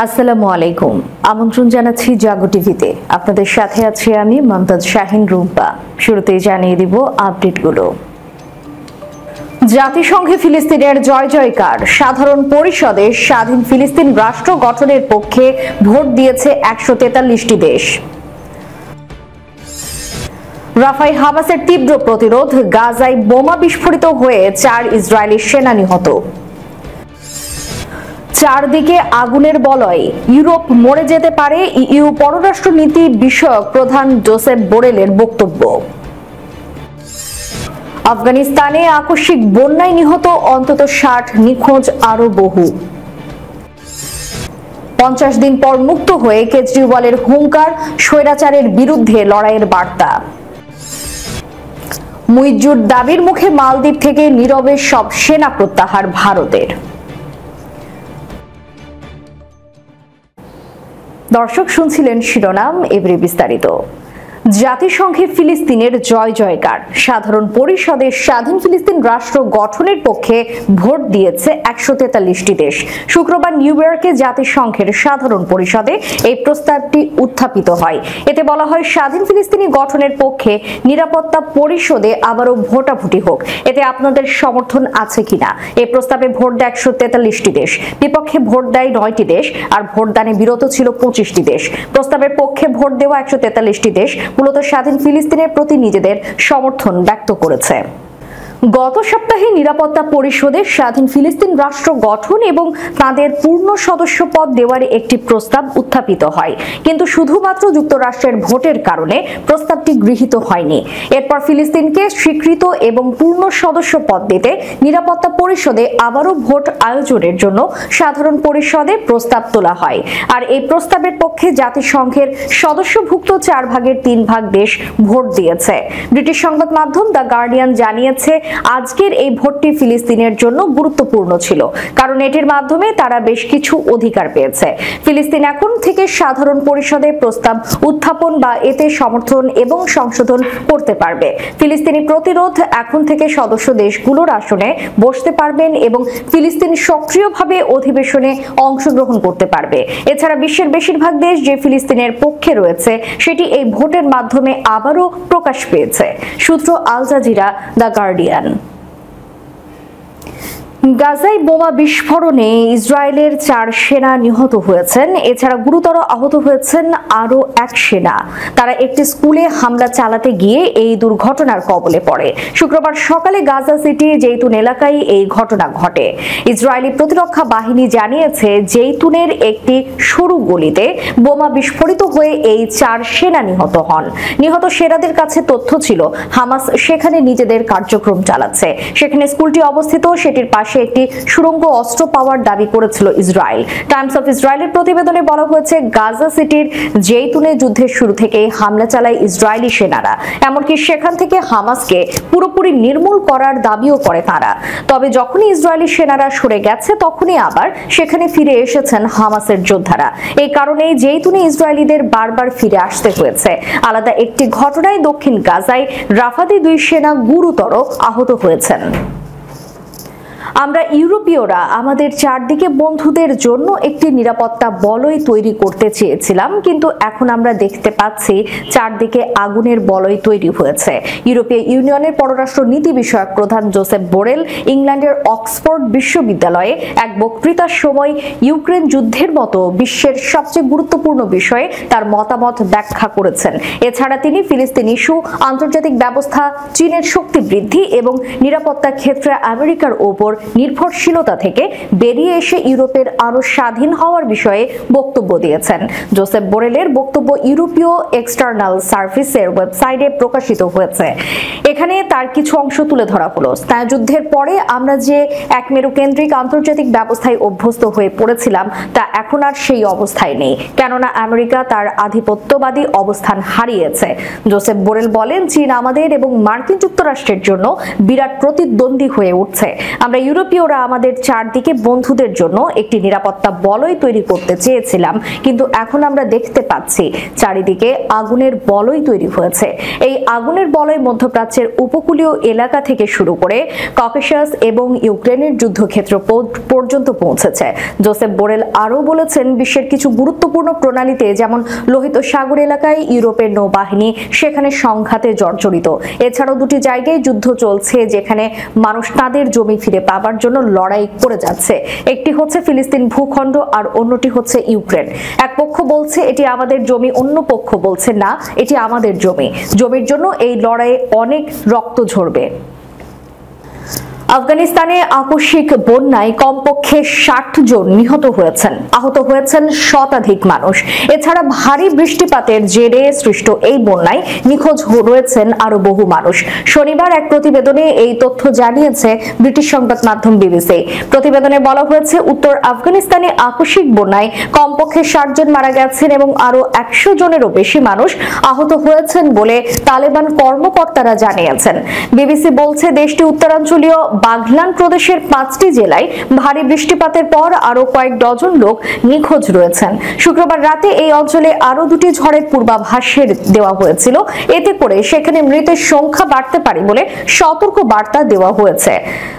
আসসালামু আলাইকুম। আমন্ত্রণ জানাচ্ছি জাগো টিভিতে। আপনাদের সাথে আছি আমি মমতাজ শাহিন রুম্পা। শুরুতেই জানিয়ে দিব আপডেটগুলো। জাতিসংঘে ফিলিস্তিনের জয় জয়কার। সাধারণ পরিষদে স্বাধীন ফিলিস্তিন রাষ্ট্র গঠনের পক্ষে ভোট দিয়েছে 143টি দেশ। রাফায় হামাসের তীব্র প্রতিরোধ। গাজায় বোমা বিস্ফোরিত হয়ে 4 ইসরায়েলি সেনা নিহত। চারদিকে আগুনের বলয়। ইউরোপ মরে যেতে পারে, ইইউ পররাষ্ট্রনীতি বিষয়ক প্রধান জোসেফ বোরেলের বক্তব্য। আফগানিস্তানে আকস্মিক বন্যায় নিহত অন্তত 60, নিখোঁজ আরো বহু। 50 দিন পর মুক্ত হয়ে কেজরিওয়ালের হুঙ্কার, স্বৈরাচারের বিরুদ্ধে লড়াইয়ের বার্তা। মুইজ্জুর দাবির মুখে মালদ্বীপ থেকে নীরবে সব সেনা প্রত্যাহার ভারতের। দর্শক শুনছিলেন শিরোনাম, এবারে বিস্তারিত। জাতিসংঘে ফিলিস্তিনের জয় জয়কার। সাধারণ পরিষদে স্বাধীন ফিলিস্তিন রাষ্ট্র গঠনের পক্ষে ভোট দিয়েছে 143টি দেশ। শুক্রবার নিউ ইয়র্কে জাতিসংঘের সাধারণ পরিষদে এই প্রস্তাবটি উত্থাপিত হয়। এতে বলা হয়, স্বাধীন ফিলিস্তিনি গঠনের পক্ষে নিরাপত্তা পরিষদে আবারও ভোটাভুটি হোক। এতে আপনাদের সমর্থন আছে কিনা? এই প্রস্তাবে ভোট দেয় 143টি দেশ, বিপক্ষে ভোট দেয় 9টি দেশ, আর ভোটদানে বিরত ছিল 25টি দেশ। প্রস্তাবের পক্ষে ভোট দেওয়া 143টি দেশ মূলত স্বাধীন ফিলিস্তিনের প্রতি নিজেদের সমর্থন ব্যক্ত করেছে। গত সপ্তাহে নিরাপত্তা পরিষদে স্বাধীন ফিলিস্তিন রাষ্ট্র গঠন এবং তাদের পূর্ণ সদস্য পদ দেওয়ার একটি প্রস্তাব উত্থাপিত হয়, কিন্তু শুধুমাত্র যুক্তরাষ্ট্রের ভোটের কারণে প্রস্তাবটি গৃহীত হয়নি। এরপর ফিলিস্তিনকে স্বীকৃত এবং পূর্ণ সদস্য পদ দিতে নিরাপত্তা পরিষদে আবারও ভোট আয়োজনের জন্য সাধারণ পরিষদে প্রস্তাব তোলা হয়। আর এই প্রস্তাবের পক্ষে জাতিসংঘের সদস্যভুক্ত 4 ভাগের 3 ভাগ দেশ ভোট দিয়েছে। ব্রিটিশ সংবাদ মাধ্যম দ্য গার্ডিয়ান জানিয়েছে, আজকের এই ভোটটি ফিলিস্তিনের জন্য গুরুত্বপূর্ণ ছিল, কারণ এটির মাধ্যমে তারা বেশ কিছু অধিকার পেয়েছে। ফিলিস্তিন এখন থেকে সাধারণ পরিষদে প্রস্তাব উত্থাপন বা এতে সমর্থন এবং সংশোধন করতে পারবে। ফিলিস্তিনি প্রতিরোধ এখন থেকে সদস্য দেশগুলোর আসনে বসতে পারবেন এবং ফিলিস্তিন সক্রিয়ভাবে অধিবেশনে অংশগ্রহণ করতে পারবে। এছাড়া বিশ্বের বেশিরভাগ দেশ যে ফিলিস্তিনের পক্ষে রয়েছে সেটি এই ভোটের মাধ্যমে আবারও প্রকাশ পেয়েছে। সূত্র আল জাজিরা, দ্য গার্ডিয়ান। গাজায় বোমা বিস্ফোরণে ইসরায়েলের 4 সেনা নিহত হয়েছেন। এছাড়া গুরুতর আহত হয়েছেন আরো 1 সেনা। তারা একটি স্কুলে হামলা চালাতে গিয়ে এই দুর্ঘটনার কবলে পড়ে। শুক্রবার সকালে গাজা সিটি জেইতুন এলাকায় এই ঘটনা ঘটে। ইসরায়েলি প্রতিরক্ষা বাহিনী জানিয়েছে, জেইতুনের একটি সরু গলিতে বোমা বিস্ফোরিত হয়ে এই 4 সেনা নিহত হন। নিহত সেনাদের কাছে তথ্য ছিল হামাস সেখানে নিজেদের কার্যক্রম চালাচ্ছে। সেখানে স্কুলটি অবস্থিত, সেটির পাশে একটি সুড়ঙ্গ অস্ত্র পাওয়ার দাবি করেছিল ইসরায়েল। টাইমস অফ ইসরায়েলের প্রতিবেদনে বলা হয়েছে, গাজা সিটির জেইতুনে যুদ্ধের শুরু থেকে হামলা চালায় ইসরায়েলি সেনারা। এমনকি সেখান থেকে হামাসকে পুরোপুরি নির্মূল করার দাবিও করে তারা। তবে যখনই ইসরায়েলি সেনারা সরে গেছে, তখনই আবার সেখানে ফিরে এসেছেন হামাসের যোদ্ধারা। এই কারণেই জেইতুনে ইসরায়েলিদের বারবার ফিরে আসতে হয়েছে। আলাদা একটি ঘটনায় দক্ষিণ গাজায় রাফাতে 2 সেনা গুরুতর আহত হয়েছেন। আমরা ইউরোপীয়রা আমাদের চারদিকে বন্ধুদের জন্য একটি নিরাপত্তা বলয় তৈরি করতে চেয়েছিলাম, কিন্তু এখন আমরা দেখতে পাচ্ছি চারদিকে আগুনের বলয় তৈরি হয়েছে। ইউরোপীয় ইউনিয়নের পররাষ্ট্র নীতি বিষয়ক প্রধান জোসেফ বোরেল ইংল্যান্ডের অক্সফোর্ড বিশ্ববিদ্যালয়ে এক বক্তৃতার সময় ইউক্রেন যুদ্ধের মতো বিশ্বের সবচেয়ে গুরুত্বপূর্ণ বিষয়ে তার মতামত ব্যাখ্যা করেছেন। এছাড়া তিনি ফিলিস্তিন ইস্যু, আন্তর্জাতিক ব্যবস্থা, চীনের শক্তি বৃদ্ধি এবং নিরাপত্তা ক্ষেত্রে আমেরিকার ওপর নির্ভরশীলতা থেকে বেরিয়ে এসে ইউরোপের আরো স্বাধীন হওয়ার বিষয়ে বক্তব্য দিয়েছেন। জোসেফ বোরেলের বক্তব্য ইউরোপীয় এক্সটার্নাল সার্ভিসের ওয়েবসাইটে প্রকাশিত হয়েছে। এখানে তার কিছু অংশ তুলে ধরা হলো। স্নায়ুযুদ্ধের পরে আমরা যে একমেরু কেন্দ্রিক আন্তর্জাতিক ব্যবস্থায় অভ্যস্ত হয়ে পড়েছিলাম, তা এখন আর সেই অবস্থায় নেই, কেননা আমেরিকা তার আধিপত্যবাদী অবস্থান হারিয়েছে। জোসেফ বোরেল বলেন, চীন আমাদের এবং মার্কিন যুক্তরাষ্ট্রের জন্য বিরাট প্রতিদ্বন্দ্বী হয়ে উঠছে। আমরা ইউরোপীয়রা আমাদের চারদিকে বন্ধুদের জন্য একটি নিরাপত্তা বলয় তৈরি করতে চেয়েছিলাম, কিন্তু এখন আমরা দেখতে পাচ্ছি চারিদিকে আগুনের বলয় তৈরি হয়েছে। এই আগুনের বলয় মধ্যপ্রাচ্যের উপকূলীয় এলাকা থেকে শুরু করে ককেশাস এবং ইউক্রেনের যুদ্ধক্ষেত্র পর্যন্ত পৌঁছেছে। জোসেফ বোরেল আরও বলেছেন, বিশ্বের কিছু গুরুত্বপূর্ণ প্রণালীতে যেমন লোহিত সাগর এলাকায় ইউরোপের নৌবাহিনী সেখানে সংঘাতে জর্জরিত। এছাড়াও দুটি জায়গায় যুদ্ধ চলছে যেখানে মানুষ তাদের জমি ফিরে পাবার জন্য লড়াই করে যাচ্ছে। একটি হচ্ছে ফিলিস্তিন ভূখণ্ড আর অন্যটি হচ্ছে ইউক্রেন। এক পক্ষ বলছে এটি আমাদের জমি, অন্য পক্ষ বলছে না এটি আমাদের জমি। জমির জন্য এই লড়াইয়ে অনেক রক্ত ঝরবে। আফগানিস্তানে আকস্মিক বন্যায় কমপক্ষে 60 জন নিহত হয়েছেন, আহত হয়েছেন শতাধিক মানুষ। এছাড়া ভারী বৃষ্টিপাতের জেরে সৃষ্ট এই বন্যায় নিখোঁজ রয়েছেন আরো বহু মানুষ। শনিবার এক প্রতিবেদনে এই তথ্য জানিয়েছে ব্রিটিশ সংবাদ মাধ্যম বিবিসি। প্রতিবেদনে বলা হয়েছে, উত্তর আফগানিস্তানে আকস্মিক বন্যায় কমপক্ষে 60 জন মারা গেছেন এবং আরো 100 জনেরও বেশি মানুষ আহত হয়েছেন বলে তালেবান কর্মকর্তারা জানিয়েছেন। বিবিসি বলছে, দেশটি উত্তরাঞ্চলীয় বাগলান প্রদেশের 5টি জেলায় ভারী বৃষ্টিপাতের পর আরো কয়েক ডজন লোক নিখোঁজ রয়েছেন। শুক্রবার রাতে এই অঞ্চলে আরো দুটি ঝড়ের পূর্বাভাস দেওয়া হয়েছিল, এতে করে সেখানে মৃতের সংখ্যা বাড়তে পারে বলে সতর্ক বার্তা দেওয়া হয়েছে।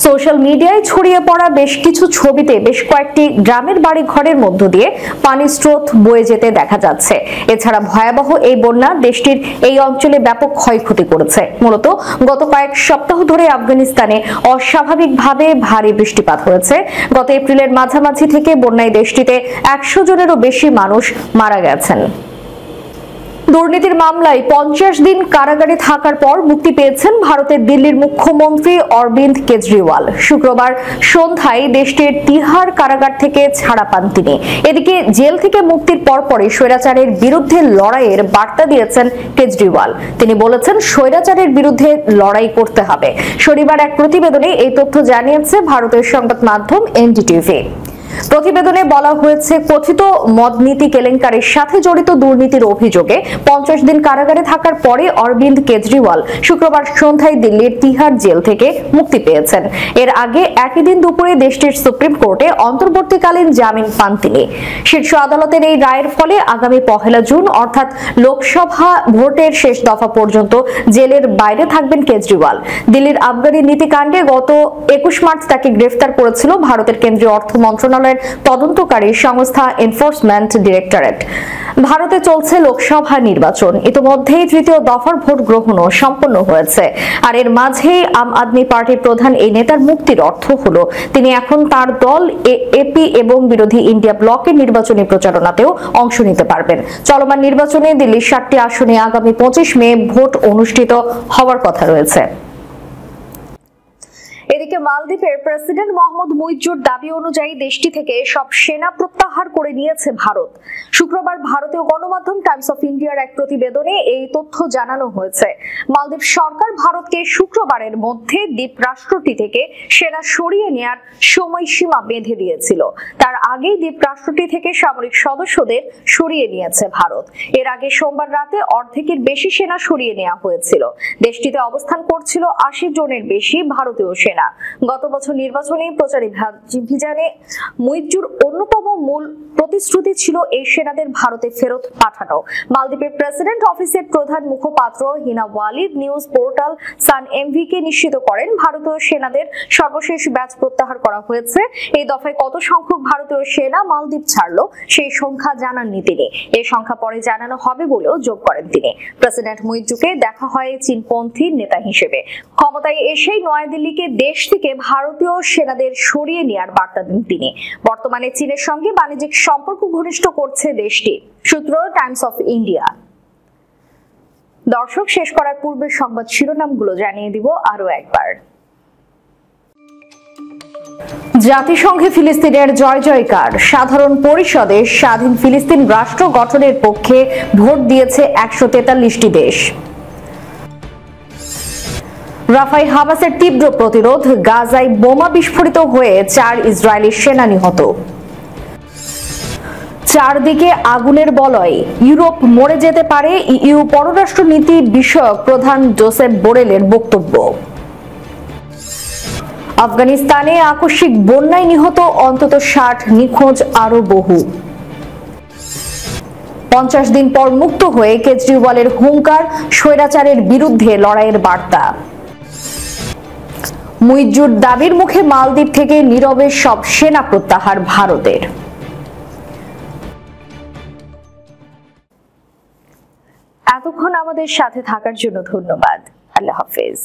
সোশ্যাল মিডিয়ায় ছড়িয়ে পড়া বেশ কিছু ছবিতে বেশ কয়েকটি গ্রামের বাড়ি ঘরের মধ্য দিয়ে পানির স্রোত বয়ে যেতে দেখা যাচ্ছে। এছাড়া ভয়াবহ এই বন্যা দেশটির এই অঞ্চলে ব্যাপক ক্ষয়ক্ষতি করেছে। মূলত গত কয়েক সপ্তাহ ধরে আফগানিস্তানে অস্বাভাবিকভাবে ভারী বৃষ্টিপাত হয়েছে। গত এপ্রিলের মাঝামাঝি থেকে বন্যায় দেশটিতে 100 জনেরও বেশি মানুষ মারা গেছেন। দুর্নীতির মামলায় 50 দিন কারাগারে থাকার পর মুক্তি পেয়েছেন ভারতের দিল্লির মুখ্যমন্ত্রী অরবিন্দ কেজরিওয়াল। শুক্রবার সন্ধ্যায় দেশটির তিহার কারাগার থেকে ছাড়া পান তিনি। এদিকে জেল থেকে মুক্তির পরপরই স্বৈরাচারের বিরুদ্ধে লড়াইয়ের বার্তা দিয়েছেন কেজরিওয়াল। তিনি বলেছেন, স্বৈরাচারের বিরুদ্ধে লড়াই করতে হবে। শনিবার এক প্রতিবেদনে এই তথ্য জানিয়েছে ভারতের সংবাদ মাধ্যম এনডিটিভি। প্রতিবেদনে বলা হয়েছে, কথিত মদ নীতি কেলেঙ্কারির সাথে জড়িত দুর্নীতির অভিযোগে 50 দিন কারাগারে থাকার পরে অরবিন্দ কেজরিওয়াল শুক্রবার সন্ধ্যায় দিল্লির তিহার জেল থেকে মুক্তি পেয়েছেন। এর আগে একই দিন দুপুরে দেশটির সুপ্রিম কোর্টে অন্তর্বর্তীকালীন জামিন পান তিনি। শীর্ষ আদালতের এই রায়ের ফলে আগামী 1 জুন অর্থাৎ লোকসভা ভোটের শেষ দফা পর্যন্ত জেলের বাইরে থাকবেন কেজরিওয়াল। দিল্লির আবগারি নীতিকাণ্ডে গত 21 মার্চ তাকে গ্রেফতার করেছিল ভারতের কেন্দ্রীয় অর্থ মন্ত্রণালয়ের তদন্তকারী সংস্থা এনফোর্সমেন্ট ডিরেক্টরেট। ভারতে চলছে লোকসভা নির্বাচন। ইতিমধ্যেই তৃতীয় দফার ভোট গ্রহণও সম্পন্ন হয়েছে। আর এর মাঝেই আম আদমি পার্টির প্রধান এই নেতার মুক্তির অর্থ হলো তিনি এখন তার দল এপি এবং বিরোধী ইন্ডিয়া ব্লকের নির্বাচনী প্রচারণাতেও অংশ নিতে পারবেন। চলমান নির্বাচনে দিল্লির 7টি আসনে আগামী 25 মে ভোট অনুষ্ঠিত হওয়ার কথা রয়েছে। এদিকে মালদ্বীপের প্রেসিডেন্ট মোহাম্মদ মুইজ্জুর দাবি অনুযায়ী দেশটি থেকে সব সেনা প্রত্যাহার করে নিয়েছে ভারত। শুক্রবার ভারতীয় গণমাধ্যম টাইমস অফ ইন্ডিয়ার এক প্রতিবেদনে এই তথ্য জানানো হয়েছে। মালদ্বীপ সরকার ভারতকে শুক্রবারের মধ্যে দ্বীপ রাষ্ট্রটি থেকে সেনা সরিয়ে নেয়ার সময়সীমা বেঁধে দিয়েছিল। তার আগেই দ্বীপ রাষ্ট্রটি থেকে সামরিক সদস্যদের সরিয়ে নিয়েছে ভারত। এর আগে সোমবার রাতে অর্ধেকের বেশি সেনা সরিয়ে নেওয়া হয়েছিল। দেশটিতে অবস্থান করছিল 80 জনের বেশি ভারতীয় সেনা। গত বছর নির্বাচনী প্রচারাভিযানে মুইজ্জুর অন্যতম মূল প্রতিশ্রুতি ছিল এই সেনাদের ভারতে ফেরত পাঠানো। মালদ্বীপের প্রেসিডেন্ট অফিসের প্রধান মুখপাত্র হিনা ওয়ালিদ নিউজ পোর্টাল সান এমভিকে নিশ্চিত করেন, ভারতীয় সেনাদের সর্বশেষ ব্যাচ প্রত্যাহার করা হয়েছে। এই দফায় কত সংখ্যক ভারতীয় সেনা মালদ্বীপ ছাড়লো সেই সংখ্যা জানাননি তিনি। এই সংখ্যা পরে জানানো হবে বলেও যোগ করেন তিনি। প্রেসিডেন্ট মুইজ্জুকে দেখা হয় চীনপন্থী নেতা হিসেবে। ক্ষমতায় এসেই নয়াদিল্লিকে দেশ থেকে ভারতীয় সেনাদের সরিয়ে নেওয়ার বার্তা দেন তিনি। বর্তমানে চীনের সঙ্গে বাণিজ্যিক সম্পর্ক ঘনিষ্ঠ করছে দেশটি। সূত্র টাইমস অফ ইন্ডিয়া। দর্শক, শেষ করার পূর্বে সংবাদ শিরোনামগুলো জানিয়ে দিব আরো একবার। জাতিসংঘে ফিলিস্তিনের জয় জয়কার। সাধারণ পরিষদে স্বাধীন ফিলিস্তিন রাষ্ট্র গঠনের পক্ষে ভোট দিয়েছে 143টি দেশ। রাফায় হামাসের তীব্র প্রতিরোধ, গাজায় বোমা বিস্ফোরিত হয়ে 4 ইসরায়েলি সেনা নিহত। চারদিকে আগুনের বলয়, ইউরোপ মরে যেতে পারে, ইইউ পররাষ্ট্রনীতি বিষয়ক প্রধান জোসেফ বোরেলের বক্তব্য। আফগানিস্তানে আকস্মিক বন্যায় নিহত অন্তত 60, নিখোঁজ আরো বহু। 50 দিন পর মুক্ত হয়ে কেজরিওয়ালের হুঙ্কার, স্বৈরাচারের বিরুদ্ধে লড়াইয়ের বার্তা। মুইজ্জুর দাবির মুখে মালদ্বীপ থেকে নীরবে সব সেনা প্রত্যাহার ভারতের। এতক্ষণ আমাদের সাথে থাকার জন্য ধন্যবাদ। আল্লাহ হাফেজ।